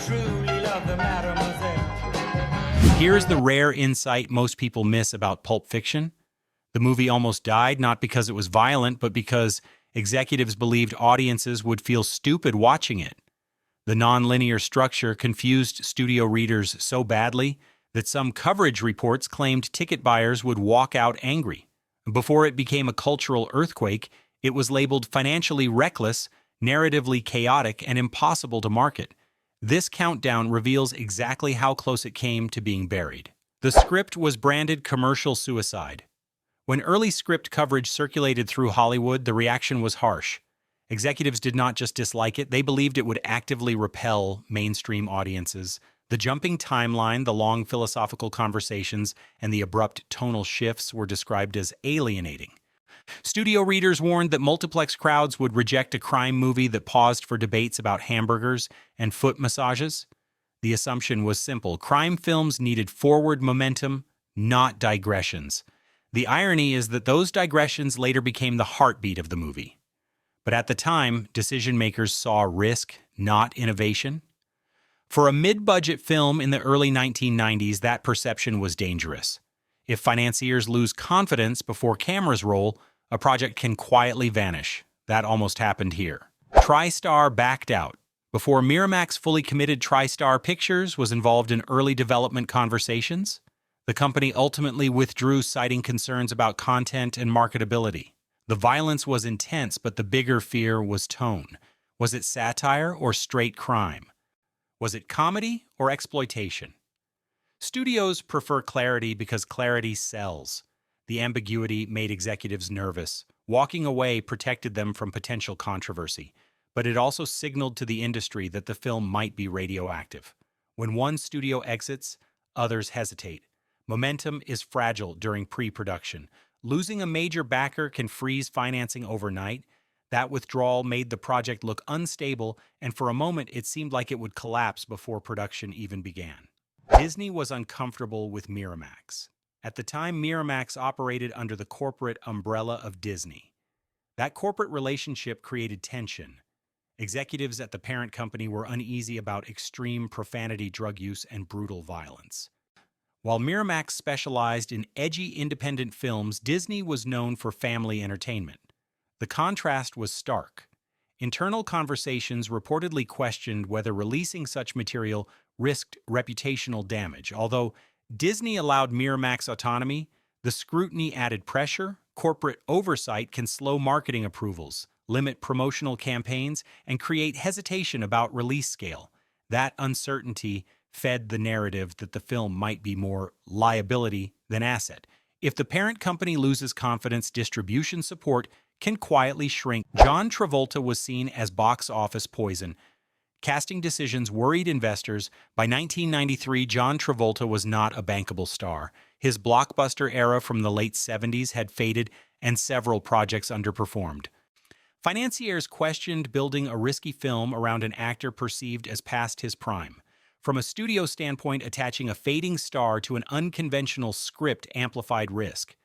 truly love the mademoiselle. Here's the rare insight most people miss about Pulp Fiction. The movie almost died not because it was violent, but because executives believed audiences would feel stupid watching it. The nonlinear structure confused studio readers so badly that some coverage reports claimed ticket buyers would walk out angry. Before it became a cultural earthquake, it was labeled financially reckless, narratively chaotic, and impossible to market. This countdown reveals exactly how close it came to being buried. The script was branded commercial suicide. When early script coverage circulated through Hollywood, the reaction was harsh. Executives did not just dislike it, they believed it would actively repel mainstream audiences. The jumping timeline, the long philosophical conversations, and the abrupt tonal shifts were described as alienating. Studio readers warned that multiplex crowds would reject a crime movie that paused for debates about hamburgers and foot massages. The assumption was simple: crime films needed forward momentum, not digressions. The irony is that those digressions later became the heartbeat of the movie. But at the time, decision-makers saw risk, not innovation. For a mid-budget film in the early 1990s, that perception was dangerous. If financiers lose confidence before cameras roll, a project can quietly vanish. That almost happened here. TriStar backed out. Before Miramax fully committed, TriStar Pictures was involved in early development conversations. The company ultimately withdrew, citing concerns about content and marketability. The violence was intense, but the bigger fear was tone. Was it satire or straight crime? Was it comedy or exploitation? Studios prefer clarity because clarity sells. The ambiguity made executives nervous. Walking away protected them from potential controversy, but it also signaled to the industry that the film might be radioactive. When one studio exits, others hesitate. Momentum is fragile during pre-production. Losing a major backer can freeze financing overnight. That withdrawal made the project look unstable, and for a moment it seemed like it would collapse before production even began. Disney was uncomfortable with Miramax. At the time, Miramax operated under the corporate umbrella of Disney. That corporate relationship created tension. Executives at the parent company were uneasy about extreme profanity, drug use, and brutal violence. While Miramax specialized in edgy independent films, Disney was known for family entertainment. The contrast was stark. Internal conversations reportedly questioned whether releasing such material risked reputational damage. Although Disney allowed Miramax autonomy, the scrutiny added pressure. Corporate oversight can slow marketing approvals, limit promotional campaigns, and create hesitation about release scale. That uncertainty fed the narrative that the film might be more liability than asset. If the parent company loses confidence, distribution support can quietly shrink. John Travolta was seen as box office poison. Casting decisions worried investors. By 1993, John Travolta was not a bankable star. His blockbuster era from the late 70s had faded, and several projects underperformed. Financiers questioned building a risky film around an actor perceived as past his prime. From a studio standpoint, attaching a fading star to an unconventional script amplified risk.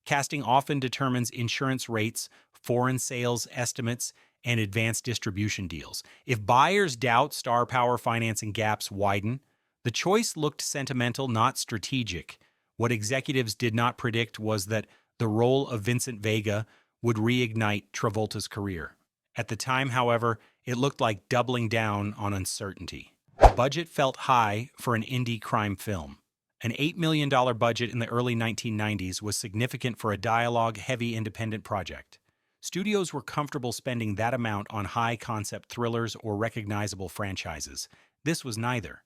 Casting often determines insurance rates, foreign sales estimates, and advanced distribution deals. If buyers doubt star power, financing gaps widen. The choice looked sentimental, not strategic. What executives did not predict was that the role of Vincent Vega would reignite Travolta's career. At the time, however, it looked like doubling down on uncertainty. The budget felt high for an indie crime film. An $8 million budget in the early 1990s was significant for a dialogue-heavy independent project. Studios were comfortable spending that amount on high-concept thrillers or recognizable franchises. This was neither.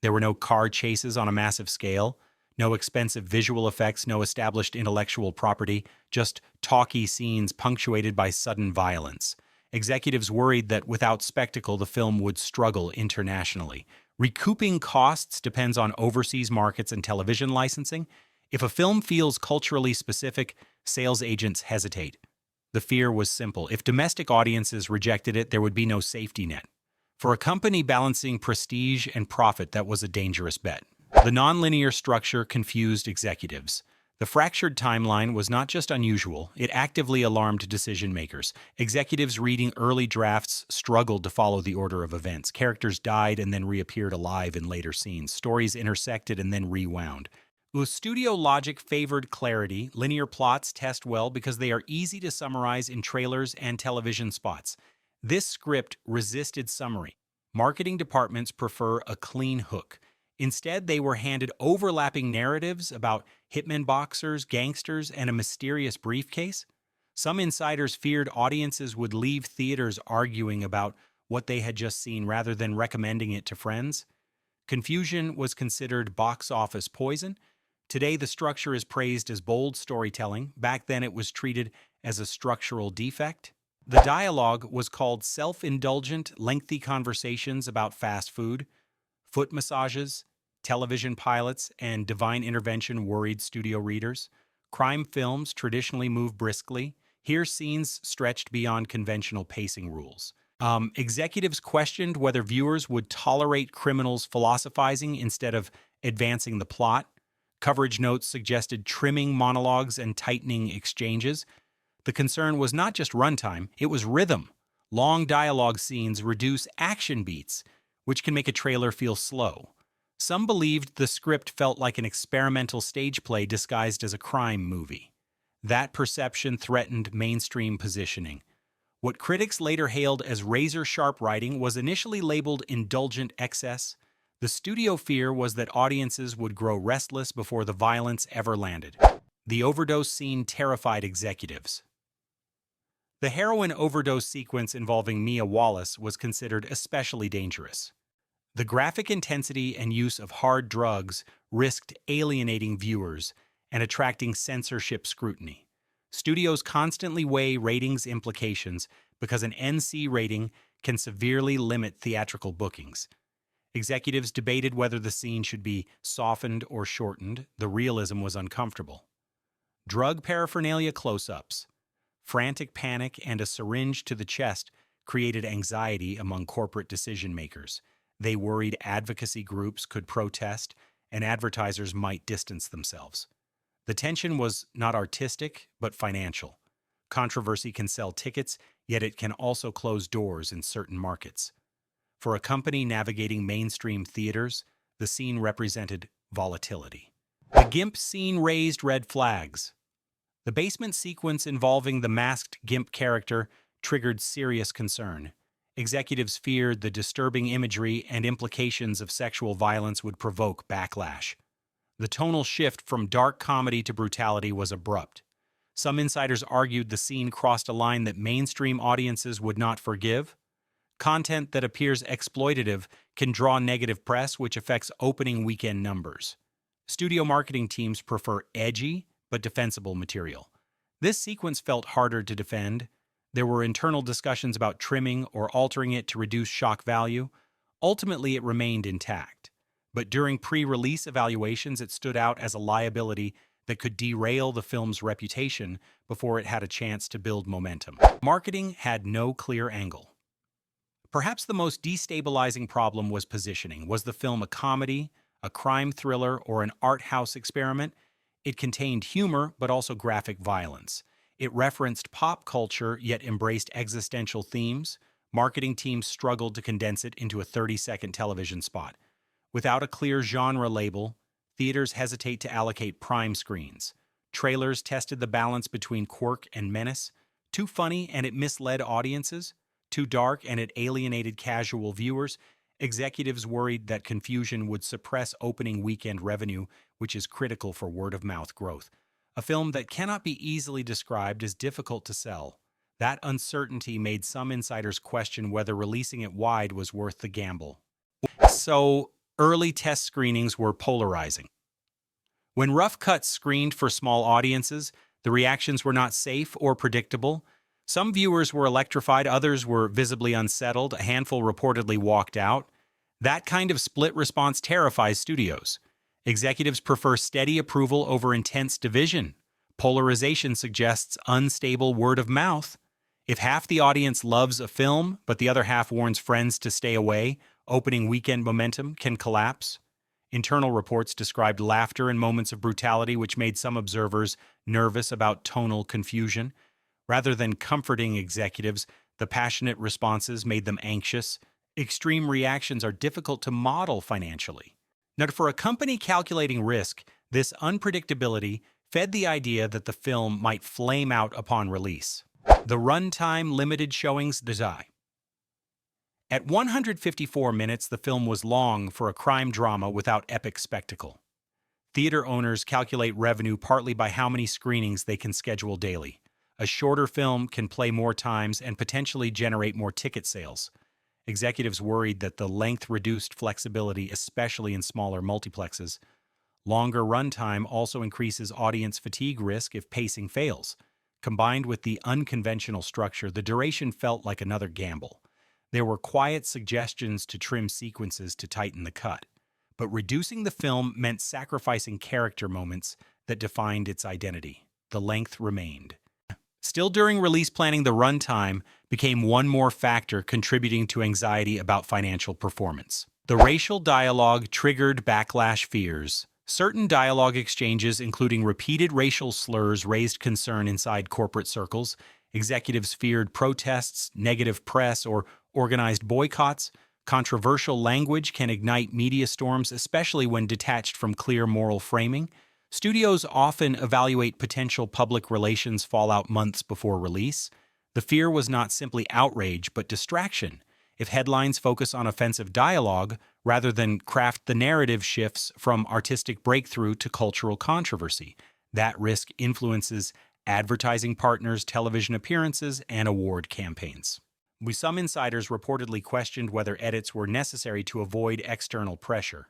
There were no car chases on a massive scale, no expensive visual effects, no established intellectual property, just talky scenes punctuated by sudden violence. Executives worried that without spectacle, the film would struggle internationally. Recouping costs depends on overseas markets and television licensing. If a film feels culturally specific, sales agents hesitate. The fear was simple. If domestic audiences rejected it, there would be no safety net. For a company balancing prestige and profit, that was a dangerous bet. The nonlinear structure confused executives. The fractured timeline was not just unusual, it actively alarmed decision makers. Executives reading early drafts struggled to follow the order of events. Characters died and then reappeared alive in later scenes. Stories intersected and then rewound. Studio logic favored clarity. Linear plots test well because they are easy to summarize in trailers and television spots. This script resisted summary. Marketing departments prefer a clean hook. Instead, they were handed overlapping narratives about hitmen boxers, gangsters, and a mysterious briefcase. Some insiders feared audiences would leave theaters arguing about what they had just seen rather than recommending it to friends. Confusion was considered box office poison. Today, the structure is praised as bold storytelling. Back then, it was treated as a structural defect. The dialogue was called self-indulgent, lengthy conversations about fast food, foot massages, television pilots, and divine intervention worried studio readers. Crime films traditionally move briskly. Here, scenes stretched beyond conventional pacing rules. Executives questioned whether viewers would tolerate criminals philosophizing instead of advancing the plot. Coverage notes suggested trimming monologues and tightening exchanges. The concern was not just runtime, it was rhythm. Long dialogue scenes reduce action beats, which can make a trailer feel slow. Some believed the script felt like an experimental stage play disguised as a crime movie. That perception threatened mainstream positioning. What critics later hailed as razor-sharp writing was initially labeled indulgent excess. The studio fear was that audiences would grow restless before the violence ever landed. The overdose scene terrified executives. The heroin overdose sequence involving Mia Wallace was considered especially dangerous. The graphic intensity and use of hard drugs risked alienating viewers and attracting censorship scrutiny. Studios constantly weigh ratings implications because an NC rating can severely limit theatrical bookings. Executives debated whether the scene should be softened or shortened. The realism was uncomfortable. Drug paraphernalia close-ups, frantic panic, and a syringe to the chest created anxiety among corporate decision-makers. They worried advocacy groups could protest and advertisers might distance themselves. The tension was not artistic, but financial. Controversy can sell tickets, yet it can also close doors in certain markets. For a company navigating mainstream theaters, the scene represented volatility. The GIMP scene raised red flags. The basement sequence involving the masked GIMP character triggered serious concern. Executives feared the disturbing imagery and implications of sexual violence would provoke backlash. The tonal shift from dark comedy to brutality was abrupt. Some insiders argued the scene crossed a line that mainstream audiences would not forgive. Content that appears exploitative can draw negative press, which affects opening weekend numbers. Studio marketing teams prefer edgy but defensible material. This sequence felt harder to defend. There were internal discussions about trimming or altering it to reduce shock value. Ultimately, it remained intact. But during pre-release evaluations, it stood out as a liability that could derail the film's reputation before it had a chance to build momentum. Marketing had no clear angle. Perhaps the most destabilizing problem was positioning. Was the film a comedy, a crime thriller, or an art house experiment? It contained humor, but also graphic violence. It referenced pop culture, yet embraced existential themes. Marketing teams struggled to condense it into a 30-second television spot. Without a clear genre label, theaters hesitate to allocate prime screens. Trailers tested the balance between quirk and menace. Too funny and it misled audiences. Too dark and it alienated casual viewers. Executives worried that confusion would suppress opening weekend revenue, which is critical for word-of-mouth growth. A film that cannot be easily described is difficult to sell. That uncertainty made some insiders question whether releasing it wide was worth the gamble. So, early test screenings were polarizing. When rough cuts screened for small audiences, the reactions were not safe or predictable. Some viewers were electrified, others were visibly unsettled, a handful reportedly walked out. That kind of split response terrifies studios. Executives prefer steady approval over intense division. Polarization suggests unstable word of mouth. If half the audience loves a film, but the other half warns friends to stay away, opening weekend momentum can collapse. Internal reports described laughter and moments of brutality, which made some observers nervous about tonal confusion. Rather than comforting executives, the passionate responses made them anxious. Extreme reactions are difficult to model financially. Now, for a company calculating risk, this unpredictability fed the idea that the film might flame out upon release. The runtime limited showings design. At 154 minutes, the film was long for a crime drama without epic spectacle. Theater owners calculate revenue partly by how many screenings they can schedule daily. A shorter film can play more times and potentially generate more ticket sales. Executives worried that the length reduced flexibility, especially in smaller multiplexes. Longer runtime also increases audience fatigue risk if pacing fails. Combined with the unconventional structure, the duration felt like another gamble. There were quiet suggestions to trim sequences to tighten the cut, but reducing the film meant sacrificing character moments that defined its identity. The length remained. Still, during release planning, the runtime became one more factor contributing to anxiety about financial performance. The racial dialogue triggered backlash fears. Certain dialogue exchanges, including repeated racial slurs, raised concern inside corporate circles. Executives feared protests, negative press, or organized boycotts. Controversial language can ignite media storms, especially when detached from clear moral framing. Studios often evaluate potential public relations fallout months before release. The fear was not simply outrage, but distraction. If headlines focus on offensive dialogue rather than craft the narrative shifts from artistic breakthrough to cultural controversy, that risk influences advertising partners, television appearances, and award campaigns. Some insiders reportedly questioned whether edits were necessary to avoid external pressure.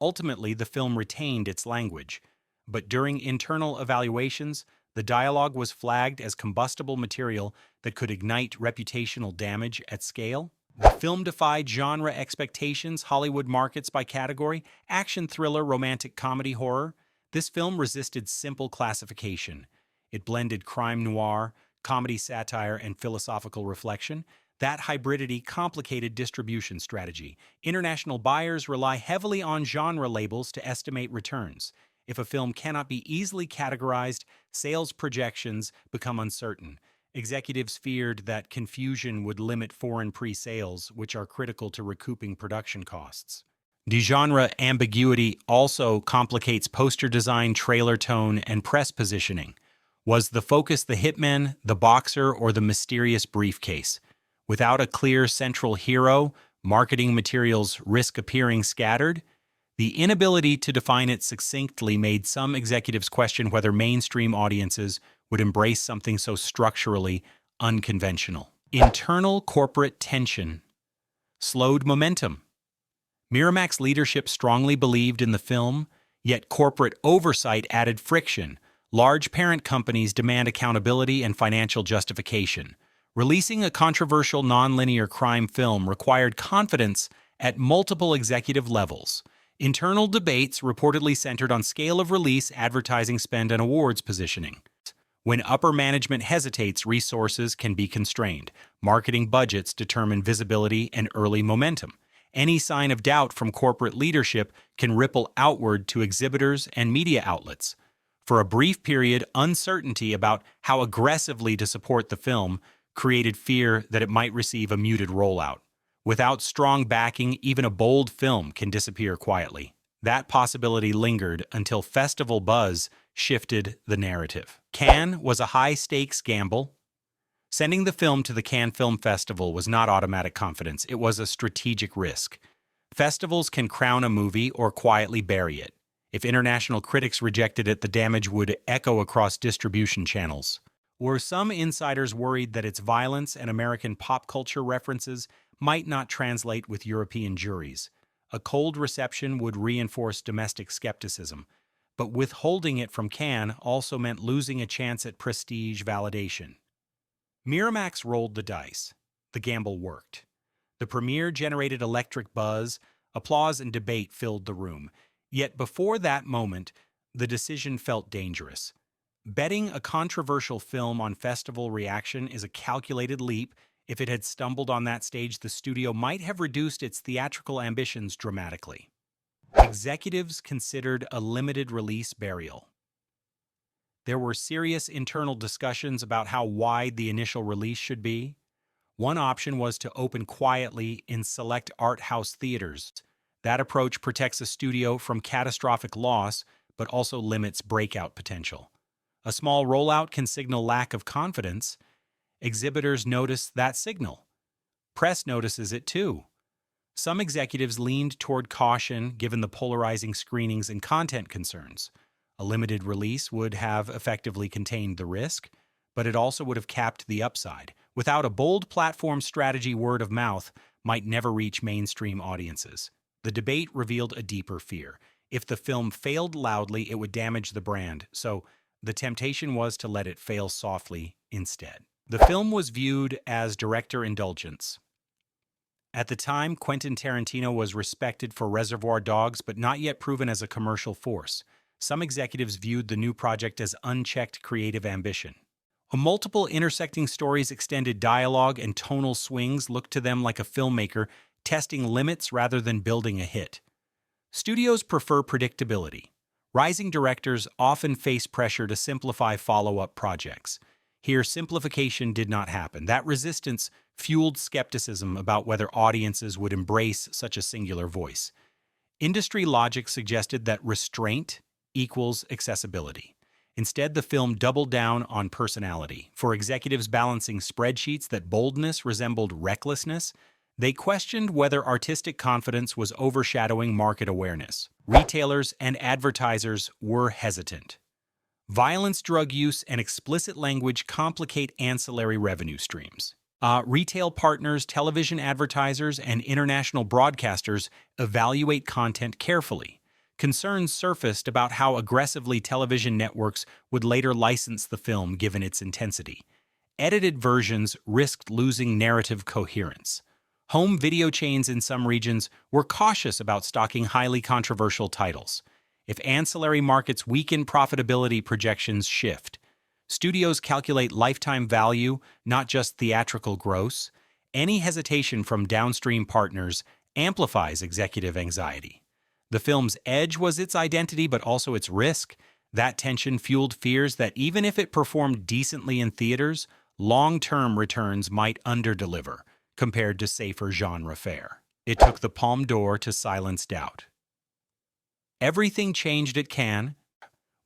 Ultimately, the film retained its language, but during internal evaluations, the dialogue was flagged as combustible material that could ignite reputational damage at scale. The film defied genre expectations, Hollywood markets by category, action thriller, romantic comedy, horror. This film resisted simple classification. It blended crime noir, comedy satire, and philosophical reflection. That hybridity complicated distribution strategy. International buyers rely heavily on genre labels to estimate returns. If a film cannot be easily categorized, sales projections become uncertain. Executives feared that confusion would limit foreign pre-sales, which are critical to recouping production costs. De-genre ambiguity also complicates poster design, trailer tone, and press positioning. Was the focus the hitman, the boxer, or the mysterious briefcase? Without a clear central hero, marketing materials risk appearing scattered. The inability to define it succinctly made some executives question whether mainstream audiences would embrace something so structurally unconventional. Internal corporate tension slowed momentum. Miramax's leadership strongly believed in the film, yet corporate oversight added friction. Large parent companies demand accountability and financial justification. Releasing a controversial nonlinear crime film required confidence at multiple executive levels. Internal debates reportedly centered on scale of release, advertising spend, and awards positioning. When upper management hesitates, resources can be constrained. Marketing budgets determine visibility and early momentum. Any sign of doubt from corporate leadership can ripple outward to exhibitors and media outlets. For a brief period, uncertainty about how aggressively to support the film created fear that it might receive a muted rollout. Without strong backing, even a bold film can disappear quietly. That possibility lingered until festival buzz shifted the narrative. Cannes was a high-stakes gamble. Sending the film to the Cannes Film Festival was not automatic confidence. It was a strategic risk. Festivals can crown a movie or quietly bury it. If international critics rejected it, the damage would echo across distribution channels. Were some insiders worried that its violence and American pop culture references might not translate with European juries? A cold reception would reinforce domestic skepticism, but withholding it from Cannes also meant losing a chance at prestige validation. Miramax rolled the dice. The gamble worked. The premiere generated electric buzz, applause and debate filled the room. Yet before that moment, the decision felt dangerous. Betting a controversial film on festival reaction is a calculated leap. If it had stumbled on that stage, the studio might have reduced its theatrical ambitions dramatically. Executives considered a limited release burial. There were serious internal discussions about how wide the initial release should be. One option was to open quietly in select art house theaters. That approach protects a studio from catastrophic loss, but also limits breakout potential. A small rollout can signal lack of confidence. Exhibitors notice that signal. Press notices it too. Some executives leaned toward caution given the polarizing screenings and content concerns. A limited release would have effectively contained the risk, but it also would have capped the upside. Without a bold platform strategy, word of mouth might never reach mainstream audiences. The debate revealed a deeper fear. If the film failed loudly, it would damage the brand, so the temptation was to let it fail softly instead. The film was viewed as director indulgence. At the time, Quentin Tarantino was respected for Reservoir Dogs, but not yet proven as a commercial force. Some executives viewed the new project as unchecked creative ambition. Multiple intersecting stories, extended dialogue, and tonal swings looked to them like a filmmaker testing limits rather than building a hit. Studios prefer predictability. Rising directors often face pressure to simplify follow-up projects. Here, simplification did not happen. That resistance fueled skepticism about whether audiences would embrace such a singular voice. Industry logic suggested that restraint equals accessibility. Instead, the film doubled down on personality. For executives balancing spreadsheets that boldness resembled recklessness, they questioned whether artistic confidence was overshadowing market awareness. Retailers and advertisers were hesitant. Violence, drug use, and explicit language complicate ancillary revenue streams. Retail partners, television advertisers, and international broadcasters evaluate content carefully. Concerns surfaced about how aggressively television networks would later license the film given its intensity. Edited versions risked losing narrative coherence. Home video chains in some regions were cautious about stocking highly controversial titles. If ancillary markets weaken, profitability projections shift. Studios calculate lifetime value, not just theatrical gross. Any hesitation from downstream partners amplifies executive anxiety. The film's edge was its identity, but also its risk. That tension fueled fears that even if it performed decently in theaters, long-term returns might underdeliver compared to safer genre fare. It took the Palme d'Or to silence doubt. Everything changed at Cannes.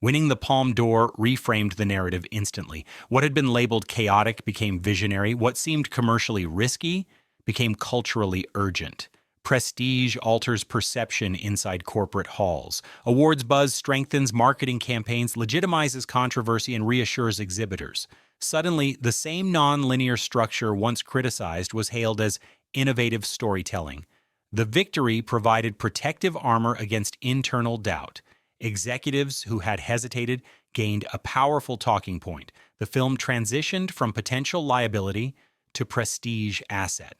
Winning the Palme d'Or reframed the narrative instantly. What had been labeled chaotic became visionary. What seemed commercially risky became culturally urgent. Prestige alters perception inside corporate halls. Awards buzz strengthens marketing campaigns, legitimizes controversy, and reassures exhibitors. Suddenly, the same non-linear structure once criticized was hailed as innovative storytelling. The victory provided protective armor against internal doubt. Executives who had hesitated gained a powerful talking point. The film transitioned from potential liability to prestige asset.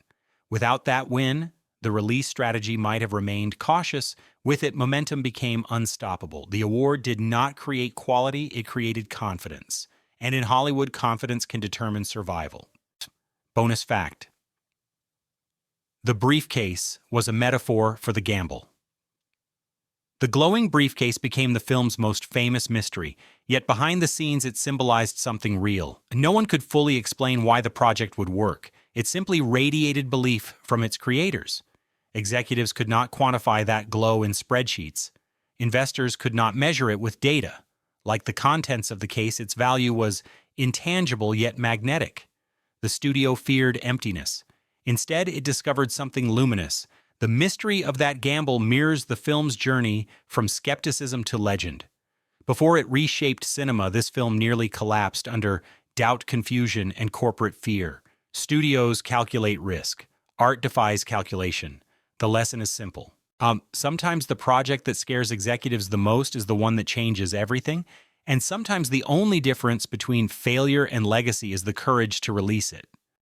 Without that win, the release strategy might have remained cautious. With it, momentum became unstoppable. The award did not create quality, it created confidence. And in Hollywood, confidence can determine survival. Bonus fact: the briefcase was a metaphor for the gamble. The glowing briefcase became the film's most famous mystery, yet behind the scenes it symbolized something real. No one could fully explain why the project would work. It simply radiated belief from its creators. Executives could not quantify that glow in spreadsheets. Investors could not measure it with data. Like the contents of the case, its value was intangible yet magnetic. The studio feared emptiness. Instead, it discovered something luminous. The mystery of that gamble mirrors the film's journey from skepticism to legend. Before it reshaped cinema, this film nearly collapsed under doubt, confusion, and corporate fear. Studios calculate risk. Art defies calculation. The lesson is simple. Sometimes the project that scares executives the most is the one that changes everything, and sometimes the only difference between failure and legacy is the courage to release it.